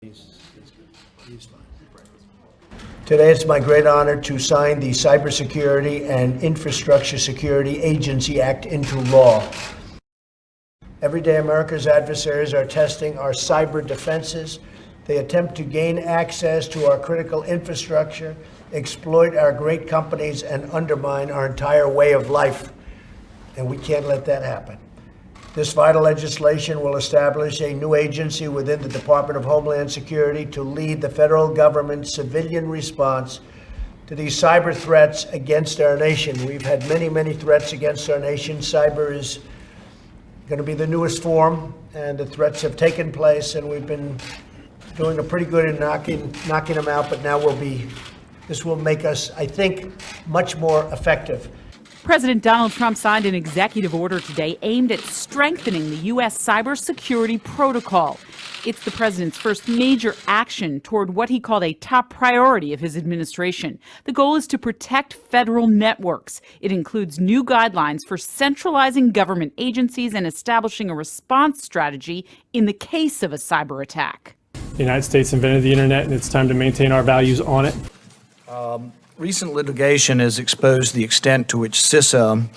He's fine. Today, it's my great honor to sign the Cybersecurity and Infrastructure Security Agency Act into law. Every day, America's adversaries are testing our cyber defenses. They attempt to gain access to our critical infrastructure, exploit our great companies, and undermine our entire way of life. And we can't let that happen. This vital legislation will establish a new agency within the Department of Homeland Security to lead the federal government's civilian response to these cyber threats against our nation. We've had many, many threats against our nation. Cyber is going to be the newest form, and the threats have taken place, and we've been doing a pretty good in knocking them out, but now this will make us, I think, much more effective. President Donald Trump signed an executive order today aimed at strengthening the U.S. cybersecurity protocol. It's the president's first major action toward what he called a top priority of his administration. The goal is to protect federal networks. It includes new guidelines for centralizing government agencies and establishing a response strategy in the case of a cyber attack. The United States invented the internet, and it's time to maintain our values on it. Recent litigation has exposed the extent to which CISA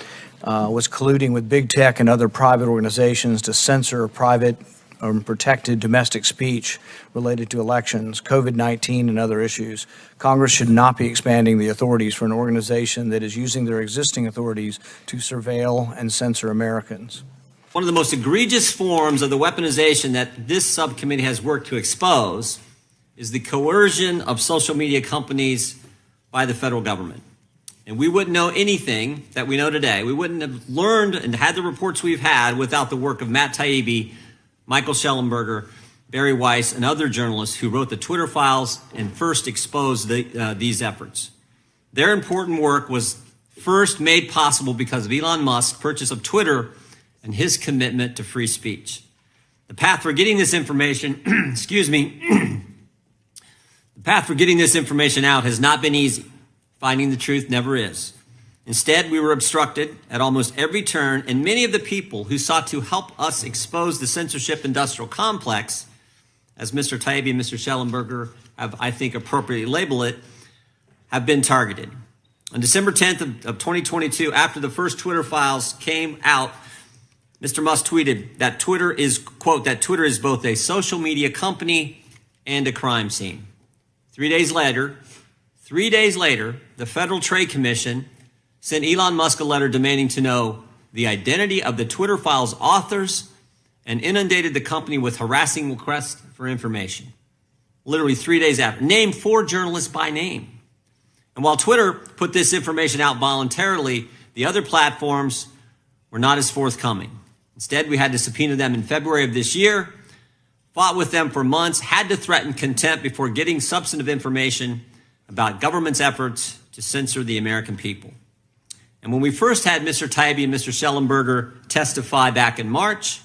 was colluding with big tech and other private organizations to censor private or protected domestic speech related to elections, COVID-19, and other issues. Congress should not be expanding the authorities for an organization that is using their existing authorities to surveil and censor Americans. One of the most egregious forms of the weaponization that this subcommittee has worked to expose is the coercion of social media companies by the federal government. And we wouldn't know anything that we know today. We wouldn't have learned and had the reports we've had without the work of Matt Taibbi, Michael Schellenberger, Barry Weiss, and other journalists who wrote the Twitter files and first exposed these efforts. Their important work was first made possible because of Elon Musk's purchase of Twitter and his commitment to free speech. The path for getting this information, the path for getting this information out has not been easy. Finding the truth never is. Instead, we were obstructed at almost every turn, and many of the people who sought to help us expose the censorship industrial complex, as Mr. Taibbi and Mr. Schellenberger have, I think, appropriately labeled it, have been targeted. On December 10th of 2022, after the first Twitter files came out, Mr. Musk tweeted that Twitter is, quote, that Twitter is both a social media company and a crime scene. 3 days later, the Federal Trade Commission sent Elon Musk a letter demanding to know the identity of the Twitter files' authors and inundated the company with harassing requests for information. Literally 3 days after, named 4 journalists by name. And while Twitter put this information out voluntarily, the other platforms were not as forthcoming. Instead, we had to subpoena them in February of this year, fought with them for months, had to threaten contempt before getting substantive information about government's efforts to censor the American people. And when we first had Mr. Taibbi and Mr. Schellenberger testify back in March,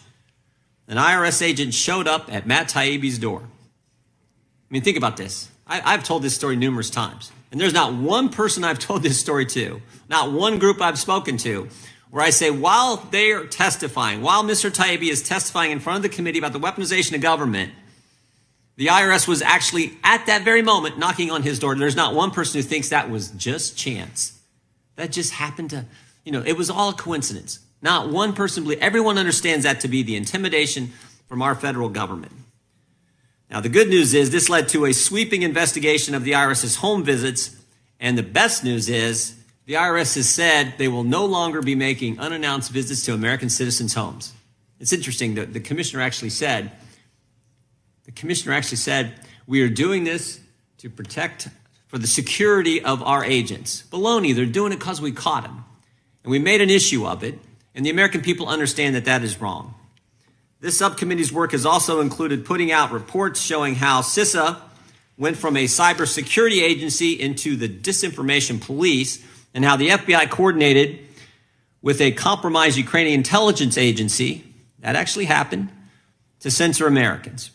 an IRS agent showed up at Matt Taibbi's door. I mean, think about this. I've told this story numerous times, and there's not one person I've told this story to, not one group I've spoken to, where I say, while they are testifying, while Mr. Taibbi is testifying in front of the committee about the weaponization of government, the IRS was actually at that very moment knocking on his door. There's not one person who thinks that was just chance. That just happened to, it was all a coincidence. Not one person believes. Everyone understands that to be the intimidation from our federal government. Now, the good news is this led to a sweeping investigation of the IRS's home visits. And the best news is the IRS has said they will no longer be making unannounced visits to American citizens' homes. It's interesting that the commissioner actually said, we are doing this to protect for the security of our agents. Baloney, they're doing it because we caught them. And we made an issue of it, and the American people understand that that is wrong. This subcommittee's work has also included putting out reports showing how CISA went from a cybersecurity agency into the disinformation police, and how the FBI coordinated with a compromised Ukrainian intelligence agency, that actually happened, to censor Americans.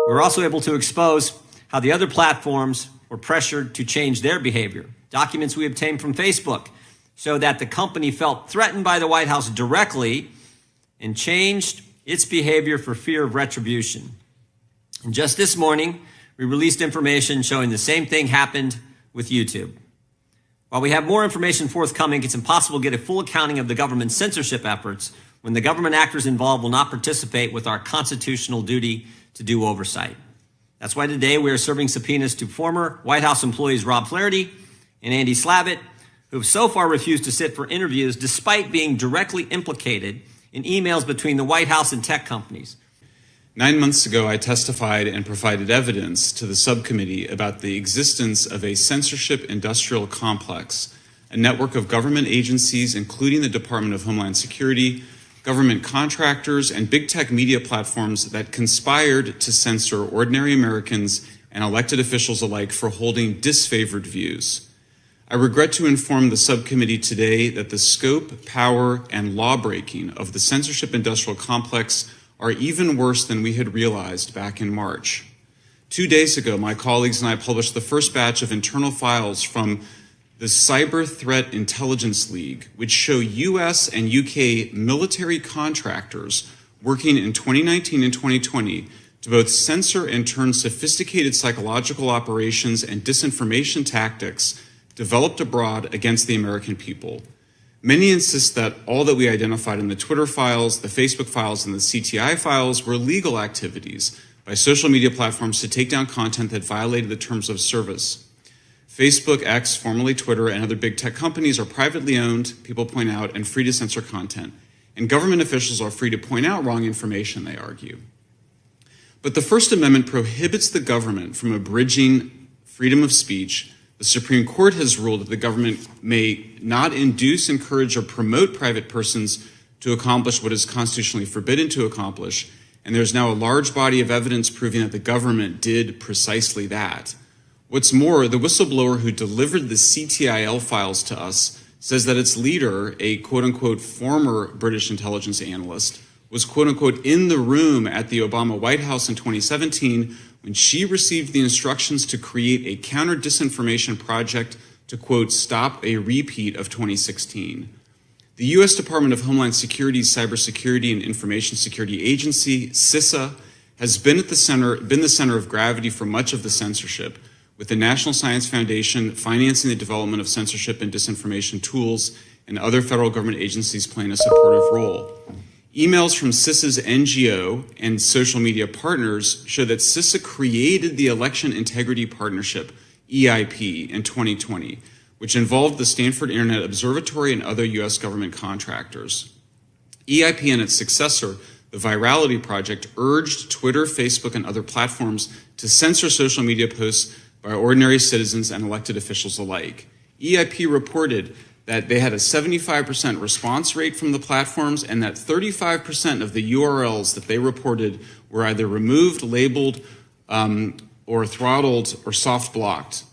We were also able to expose how the other platforms were pressured to change their behavior. Documents we obtained from Facebook show that the company felt threatened by the White House directly and changed its behavior for fear of retribution. And just this morning, we released information showing the same thing happened with YouTube. While we have more information forthcoming, it's impossible to get a full accounting of the government's censorship efforts when the government actors involved will not participate with our constitutional duty to do oversight. That's why today we are serving subpoenas to former White House employees Rob Flaherty and Andy Slavitt, who have so far refused to sit for interviews despite being directly implicated in emails between the White House and tech companies. 9 months ago, I testified and provided evidence to the subcommittee about the existence of a censorship industrial complex, a network of government agencies, including the Department of Homeland Security, government contractors, and big tech media platforms that conspired to censor ordinary Americans and elected officials alike for holding disfavored views. I regret to inform the subcommittee today that the scope, power, and law-breaking of the censorship industrial complex are even worse than we had realized back in March. 2 days ago, my colleagues and I published the first batch of internal files from the Cyber Threat Intelligence League, which show US and UK military contractors working in 2019 and 2020 to both censor and turn sophisticated psychological operations and disinformation tactics developed abroad against the American people. Many insist that all that we identified in the Twitter files, the Facebook files, and the CTI files were legal activities by social media platforms to take down content that violated the terms of service. Facebook, X, formerly Twitter, and other big tech companies are privately owned, people point out, and free to censor content. And government officials are free to point out wrong information, they argue. But the First Amendment prohibits the government from abridging freedom of speech. The Supreme Court has ruled that the government may not induce, encourage, or promote private persons to accomplish what is constitutionally forbidden to accomplish, and there's now a large body of evidence proving that the government did precisely that. What's more, the whistleblower who delivered the CTIL files to us says that its leader, a quote-unquote former British intelligence analyst, was quote-unquote in the room at the Obama White House in 2017 when she received the instructions to create a counter-disinformation project to, quote, stop a repeat of 2016. The U.S. Department of Homeland Security's Cybersecurity and Information Security Agency, CISA, has been the center of gravity for much of the censorship, with the National Science Foundation financing the development of censorship and disinformation tools and other federal government agencies playing a supportive role. Emails from CISA's NGO and social media partners show that CISA created the Election Integrity Partnership, EIP, in 2020, which involved the Stanford Internet Observatory and other U.S. government contractors. EIP and its successor, the Virality Project, urged Twitter, Facebook, and other platforms to censor social media posts by ordinary citizens and elected officials alike. EIP reported that they had a 75% response rate from the platforms and that 35% of the URLs that they reported were either removed, labeled, or throttled or soft blocked.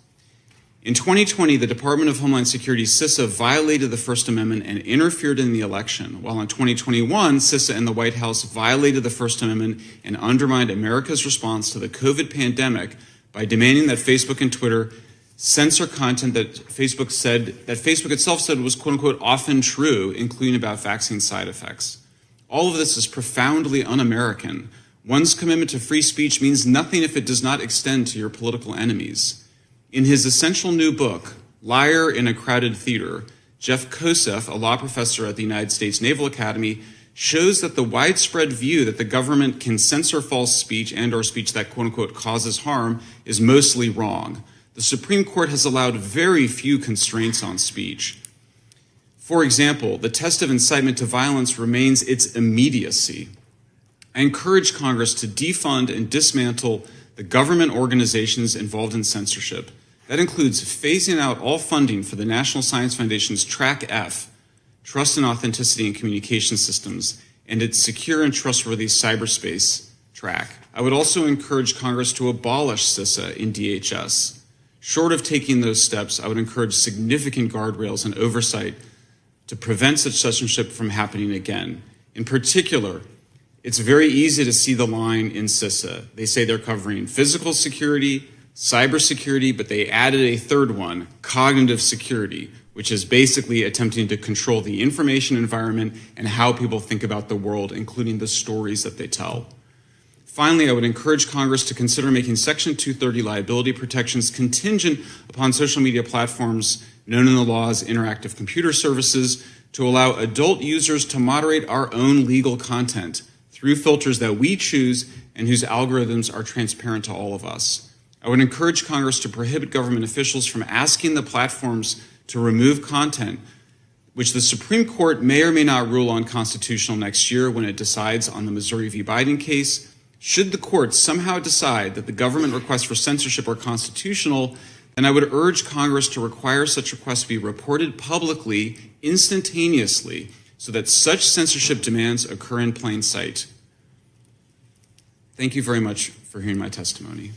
In 2020, the Department of Homeland Security, CISA, violated the First Amendment and interfered in the election, while in 2021, CISA and the White House violated the First Amendment and undermined America's response to the COVID pandemic by demanding that Facebook and Twitter censor content that Facebook itself said was, quote unquote, often true, including about vaccine side effects. All of this is profoundly un-American. One's commitment to free speech means nothing if it does not extend to your political enemies. In his essential new book, Liar in a Crowded Theater, Jeff Kosef, a law professor at the United States Naval Academy, shows that the widespread view that the government can censor false speech and or speech that, quote unquote, causes harm is mostly wrong. The Supreme Court has allowed very few constraints on speech. For example, the test of incitement to violence remains its immediacy. I encourage Congress to defund and dismantle the government organizations involved in censorship. That includes phasing out all funding for the National Science Foundation's Track F, Trust and Authenticity in Communication Systems, and its Secure and Trustworthy Cyberspace track. I would also encourage Congress to abolish CISA in DHS. Short of taking those steps, I would encourage significant guardrails and oversight to prevent such censorship from happening again. In particular, it's very easy to see the line in CISA. They say they're covering physical security, cybersecurity, but they added a third one, cognitive security, which is basically attempting to control the information environment and how people think about the world, including the stories that they tell. Finally, I would encourage Congress to consider making Section 230 liability protections contingent upon social media platforms known in the law as interactive computer services to allow adult users to moderate our own legal content through filters that we choose and whose algorithms are transparent to all of us. I would encourage Congress to prohibit government officials from asking the platforms to remove content which the Supreme Court may or may not rule unconstitutional next year when it decides on the Missouri v. Biden case. Should the court somehow decide that the government requests for censorship are constitutional, then I would urge Congress to require such requests to be reported publicly, instantaneously, so that such censorship demands occur in plain sight. Thank you very much for hearing my testimony.